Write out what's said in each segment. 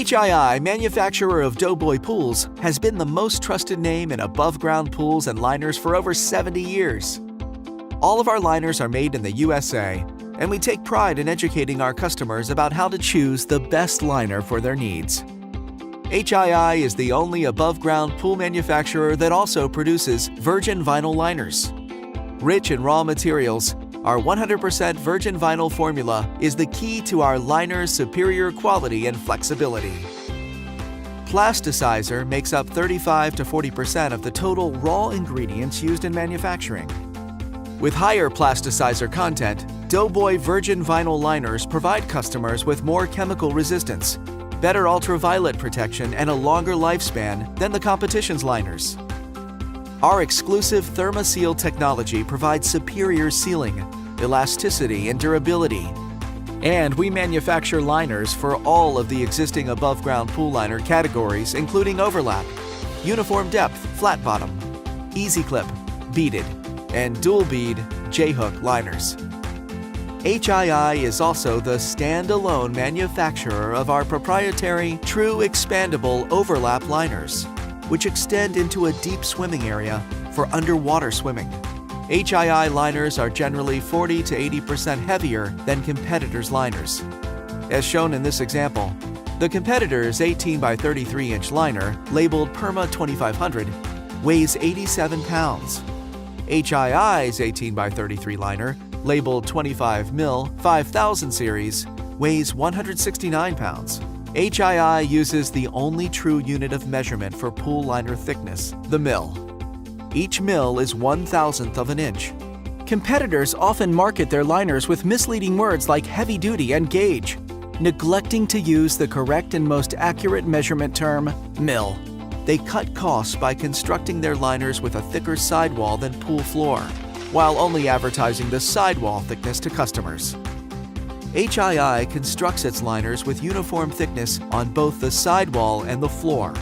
HII, manufacturer of Doughboy pools, has been the most trusted name in above-ground pools and liners for over 70 years. All of our liners are made in the USA, and we take pride in educating our customers about how to choose the best liner for their needs. HII is the only above-ground pool manufacturer that also produces virgin vinyl liners. Rich in raw materials, our 100% virgin vinyl formula is the key to our liner's superior quality and flexibility. Plasticizer makes up 35 to 40% of the total raw ingredients used in manufacturing. With higher plasticizer content, Doughboy virgin vinyl liners provide customers with more chemical resistance, better ultraviolet protection, and a longer lifespan than the competition's liners. Our exclusive ThermaSeal technology provides superior sealing, elasticity, and durability. And we manufacture liners for all of the existing above-ground pool liner categories, including overlap, uniform depth, flat bottom, easy clip, beaded, and dual bead J-hook liners. HII is also the standalone manufacturer of our proprietary True Expandable Overlap liners, which extend into a deep swimming area for underwater swimming. HII liners are generally 40 to 80% heavier than competitors' liners. As shown in this example, the competitor's 18 by 33 inch liner, labeled Perma 2500, weighs 87 pounds. HII's 18 by 33 liner, labeled 25 mil 5000 series, weighs 169 pounds. HII uses the only true unit of measurement for pool liner thickness, the mil. Each mil is 1/1000th of an inch. Competitors often market their liners with misleading words like heavy duty and gauge, neglecting to use the correct and most accurate measurement term, mil. They cut costs by constructing their liners with a thicker sidewall than pool floor, while only advertising the sidewall thickness to customers. HII constructs its liners with uniform thickness on both the sidewall and the floor.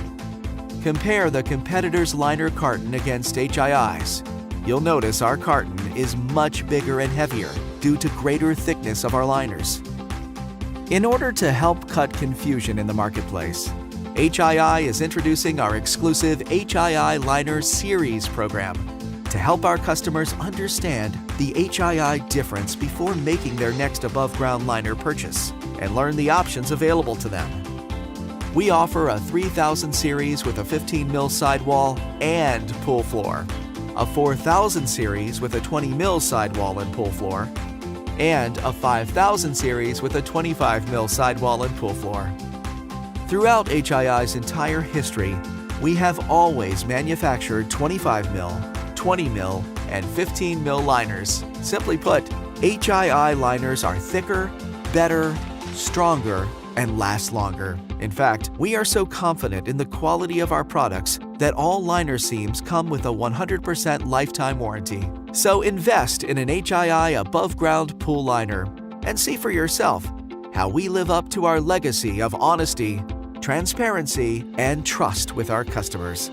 Compare the competitor's liner carton against HII's. You'll notice our carton is much bigger and heavier due to greater thickness of our liners. In order to help cut confusion in the marketplace, HII is introducing our exclusive HII Liner Series program to help our customers understand the HII difference before making their next above-ground liner purchase and learn the options available to them. We offer a 3000 series with a 15 mil sidewall and pool floor, a 4000 series with a 20 mil sidewall and pool floor, and a 5000 series with a 25 mil sidewall and pool floor. Throughout HII's entire history, we have always manufactured 25 mil, 20 mil, and 15 mil liners. Simply put, HII liners are thicker, better, stronger, and last longer. In fact, we are so confident in the quality of our products that all liner seams come with a 100% lifetime warranty. So invest in an HII above-ground pool liner and see for yourself how we live up to our legacy of honesty, transparency, and trust with our customers.